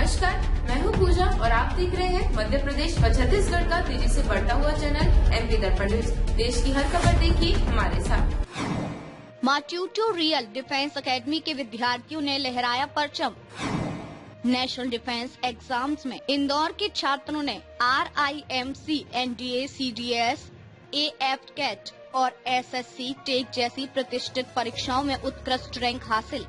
नमस्कार, मैं हूँ पूजा और आप देख रहे हैं मध्य प्रदेश व छत्तीसगढ़ का तेजी से बढ़ता हुआ चैनल एमपी दर्पण न्यूज। देश की हर खबर देखिए हमारे साथ। मां ट्यूटोरियल डिफेंस एकेडमी के विद्यार्थियों ने लहराया परचम। नेशनल डिफेंस एग्जाम्स में इंदौर के छात्रों ने RIMC, NDA, CDS, AF CAT और SSC टेक जैसी प्रतिष्ठित परीक्षाओं में उत्कृष्ट रैंक हासिल।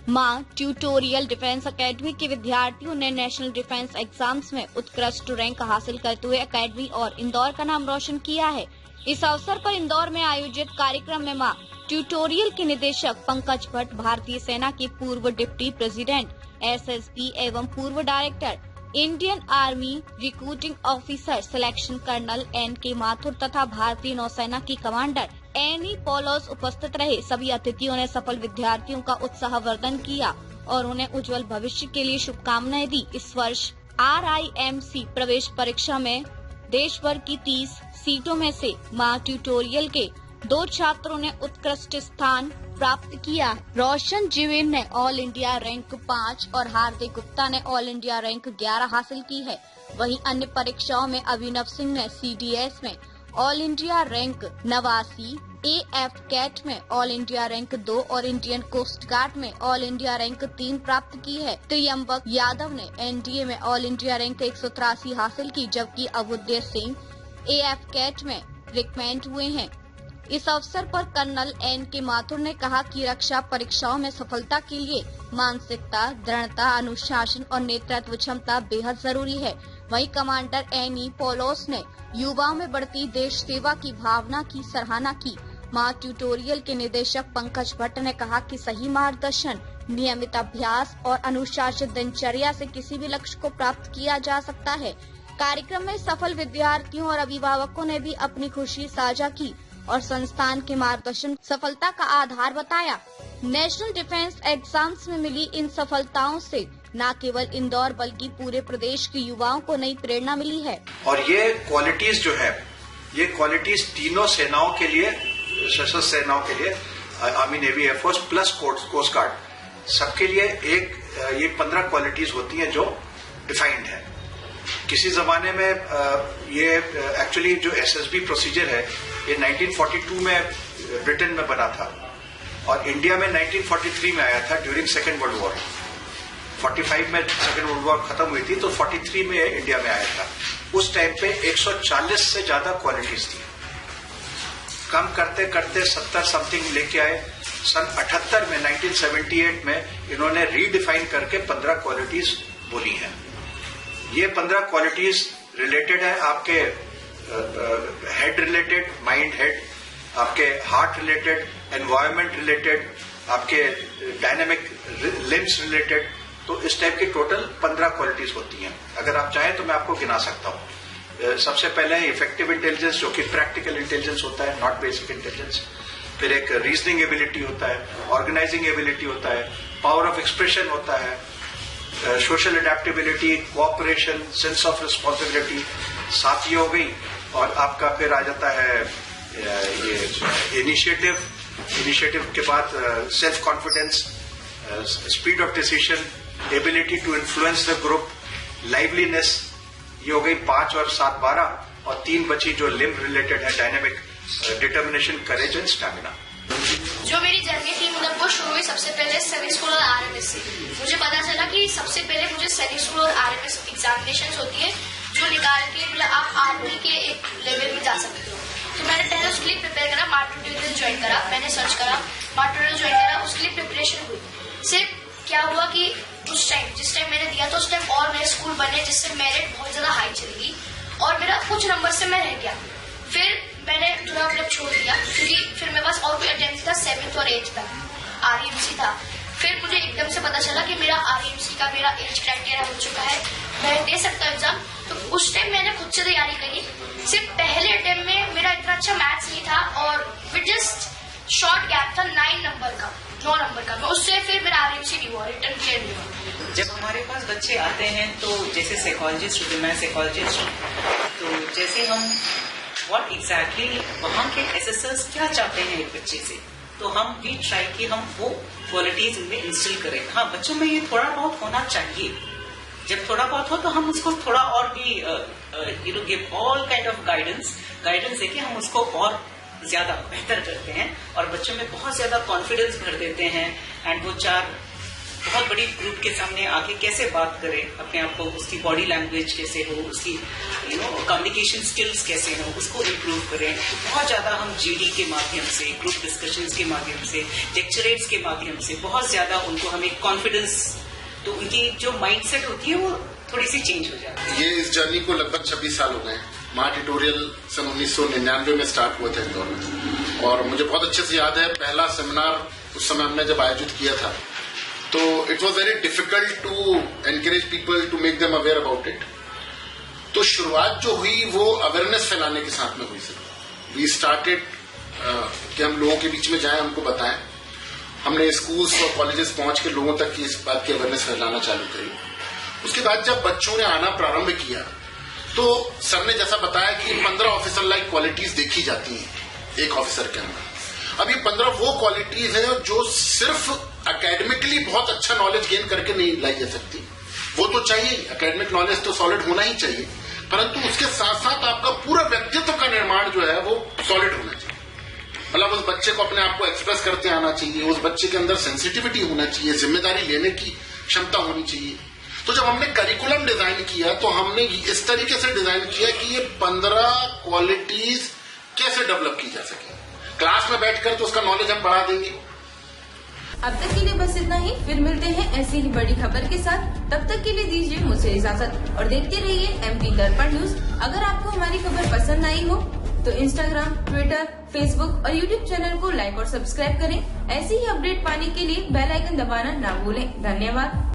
मां ट्यूटोरियल डिफेंस एकेडमी के विद्यार्थियों ने नेशनल डिफेंस एग्जाम्स में उत्कृष्ट रैंक हासिल करते हुए एकेडमी और इंदौर का नाम रोशन किया है। इस अवसर पर इंदौर में आयोजित कार्यक्रम में मां ट्यूटोरियल के निदेशक पंकज भट्ट, भारतीय सेना के पूर्व डिप्टी प्रेसिडेंट SSB एवं पूर्व director Indian army recruiting officer selection colonel NK Mathur तथा भारतीय नौसेना की कमांडर एनी पोलोस उपस्थित रहे। सभी अतिथियों ने सफल विद्यार्थियों का उत्साहवर्धन किया और उन्हें उज्जवल भविष्य के लिए शुभकामनाएं दी। इस वर्ष RIMC प्रवेश परीक्षा में देश भर की 30 सीटों में से मां ट्यूटोरियल के 2 छात्रों ने उत्कृष्ट स्थान प्राप्त किया। रोशन जीवेन ने ऑल इंडिया रैंक 5 और हार्दिक गुप्ता ने ऑल इंडिया रैंक 11 हासिल की है। वहीं अन्य परीक्षाओं में अभिनव सिंह ने CDS में all India rank 89, AF CAT में ऑल इंडिया रैंक 2 और इंडियन कोस्ट गार्ड में ऑल इंडिया रैंक 3 प्राप्त की है। त्रियंबक यादव ने NDA में ऑल इंडिया रैंक 183 हासिल की, जबकि अभुदय सिंह AF कैट में रिकमेंड हुए हैं। इस अवसर पर कर्नल NK माथुर ने कहा कि रक्षा परीक्षाओं में सफलता के लिए मानसिकता, दृढ़ता, अनुशासन और नेतृत्व क्षमता बेहद जरूरी है। वहीं कमांडर एनी पोलोस ने युवाओं में बढ़ती देश सेवा की भावना की सराहना की। मां ट्यूटोरियल के निदेशक पंकज भट्ट ने कहा कि सही मार्गदर्शन, नियमित अभ्यास और अनुशासित दिनचर्या से किसी भी लक्ष्य को प्राप्त किया जा सकता है। कार्यक्रम में सफल विद्यार्थियों और अभिभावकों ने भी अपनी खुशी साझा की और संस्थान के मार्गदर्शन सफलता का आधार बताया। नेशनल डिफेंस एग्जाम्स में मिली इन सफलताओं से न केवल इंदौर बल्कि पूरे प्रदेश के युवाओं को नई प्रेरणा मिली है। और ये क्वालिटीज जो है, ये क्वालिटीज तीनों सेनाओं के लिए, सशस्त्र सेनाओं के लिए, army, navy, air force plus coast guard, सबके लिए ये 15 क्वालिटीज होती हैं जो डिफाइंड है। किसी जमाने में ये एक्चुअली जो SSB प्रोसीजर है ये 1942 में ब्रिटेन में बना था और इंडिया में 1943 में आया था ड्यूरिंग सेकेंड वर्ल्ड वॉर। 45 में सेकेंड वर्ल्ड वॉर खत्म हुई थी तो 43 में इंडिया में आया था। उस टाइम पे 140 से ज्यादा क्वालिटीज थी। कम करते करते 70 समथिंग लेके आए। सन 78 में 1978 में इन्होंने रीडिफाइन करके 15 क्वालिटीज बोली हैं। ये 15 क्वालिटीज रिलेटेड है आपके हेड रिलेटेड, माइंड हेड, आपके हार्ट रिलेटेड, एनवायरमेंट रिलेटेड, आपके डायनेमिक लिम्स रिलेटेड। तो इस टाइप की टोटल 15 क्वालिटीज होती हैं। अगर आप चाहें तो मैं आपको गिना सकता हूं। सबसे पहले है इफेक्टिव इंटेलिजेंस, जो कि प्रैक्टिकल इंटेलिजेंस होता है, नॉट बेसिक इंटेलिजेंस। फिर एक रीजनिंग एबिलिटी होता है, ऑर्गेनाइजिंग एबिलिटी होता है, पावर ऑफ एक्सप्रेशन होता है, social adaptability, cooperation, sense of responsibility, साथ ये हो गई। और आपका फिर आ जाता है ये इनिशिएटिव के बाद self confidence, speed of decision, ability to influence the group, liveliness. ये हो गई 5 और 7, 12। और 3 बची जो लिम्ब रिलेटेड है, dynamic, determination, courage and stamina. जो मेरी जर्नी थी मतलब वो शुरू हुई सबसे पहले सैनिक स्कूल और RMS से। मुझे पता चला कि सबसे पहले मुझे सैनिक स्कूल और RMS एग्जामिनेशन होती है जो निकाल के मतलब आप आर्मी के एक लेवल में जा सकते हो। तो मैंने पहले उसके लिए प्रिपेयर करा, मां ट्यूटोरियल ज्वाइन करा, मैंने सर्च करा, मां ट्यूटोरियल ज्वाइन करा, उसके लिए प्रिपरेशन हुई। सिर्फ क्या हुआ कि उस टाइम जिस टाइम मैंने दिया तो उस टाइम और मेरे स्कूल बने जिससे मेरिट बहुत ज्यादा हाई चली गई और मेरा कुछ नंबर से मैं रह गया। फिर मैंने थोड़ा मतलब छोड़ दिया क्योंकि फिर मेरे पास और कोई अटेम्प्ट था 7th और 8th तक, RIMC था। फिर मुझे एकदम से पता चला कि मेरा RIMC का मेरा एज क्राइटेरिया हो चुका है, मैं दे सकता हूँ एग्जाम। तो उस टाइम मैंने खुद से तैयारी करी। सिर्फ पहले अटेम्प्ट में मेरा इतना अच्छा मैथ्स नहीं था और विद जस्ट शॉर्ट गैप था 9 नंबर का, मैं उससे फिर मेरा RIMC नहीं हुआ, रिटर्न क्लियर नहीं हुआ। जब हमारे पास बच्चे आते हैं तो जैसे साइकोलॉजिस्ट, मैं साइकोलॉजिस्ट हूँ, तो जैसे हम व्हाट एग्जैक्टली वहाँ के SSRs क्या चाहते हैं एक बच्चे से, तो हम भी ट्राई कि हम वो क्वालिटीज इनमें इंस्टिल करें। हाँ, बच्चों में ये थोड़ा बहुत होना चाहिए। जब थोड़ा बहुत हो तो हम उसको थोड़ा और भी give all kind of guidance है कि हम उसको और ज्यादा बेहतर करते हैं और बच्चों में बहुत ज्यादा कॉन्फिडेंस भर देते हैं। एंड वो बहुत बड़ी ग्रुप के सामने आके कैसे बात करे अपने आप को, उसकी बॉडी लैंग्वेज कैसे हो, उसकी कम्युनिकेशन स्किल्स कैसे हो, उसको इम्प्रूव करें। तो बहुत ज्यादा हम जीडी के माध्यम से, ग्रुप डिस्कशंस के माध्यम से, लेक्चरेट्स के माध्यम से बहुत ज्यादा उनको हमें कॉन्फिडेंस, तो उनकी जो माइंडसेट होती है वो थोड़ी सी चेंज हो जाती है। ये इस जर्नी को लगभग 26 साल हो गए। माँ ट्यूटोरियल सन 1999 में स्टार्ट हुआ था इंदौर में, और मुझे बहुत अच्छे से याद है पहला सेमिनार उस समय हमने जब आयोजित किया था, तो it was very difficult to encourage people to make them aware about it. तो शुरुआत जो हुई वो अवेयरनेस फैलाने के साथ में हुई सर। वी स्टार्टेड कि हम लोगों के बीच में जाएं, उनको बताएं। हमने स्कूल्स और कॉलेजेस पहुंच के लोगों तक की इस बात की अवेयरनेस फैलाना चालू करी। उसके बाद जब बच्चों ने आना प्रारंभ किया तो सर ने जैसा बताया कि 15 ऑफिसर लाइक क्वालिटीज देखी जाती हैं एक ऑफिसर के अंदर। अब ये 15 वो क्वालिटीज हैं जो सिर्फ एकेडमिकली बहुत अच्छा नॉलेज गेन करके नहीं लाई जा सकती। वो तो चाहिए, एकेडमिक नॉलेज तो सॉलिड होना ही चाहिए, परंतु उसके साथ साथ आपका पूरा व्यक्तित्व का निर्माण जो है वो सॉलिड होना चाहिए। मतलब उस बच्चे को अपने आप को एक्सप्रेस करते आना चाहिए, उस बच्चे के अंदर सेंसिटिविटी होना चाहिए, जिम्मेदारी लेने की क्षमता होनी चाहिए। तो जब हमने करिकुलम डिजाइन किया तो हमने इस तरीके से डिजाइन किया कि ये 15 क्वालिटीज कैसे डेवलप की जा सके। क्लास में बैठकर तो उसका नॉलेज हम बढ़ा देंगे। अब तक के लिए बस इतना ही, फिर मिलते हैं ऐसी ही बड़ी खबर के साथ। तब तक के लिए दीजिए मुझसे इजाजत और देखते रहिए MP दर्पण न्यूज। अगर आपको हमारी खबर पसंद आई हो तो इंस्टाग्राम, ट्विटर, फेसबुक और यूट्यूब चैनल को लाइक और सब्सक्राइब करें। ऐसी ही अपडेट पाने के लिए बेल आइकन दबाना ना भूलें। धन्यवाद।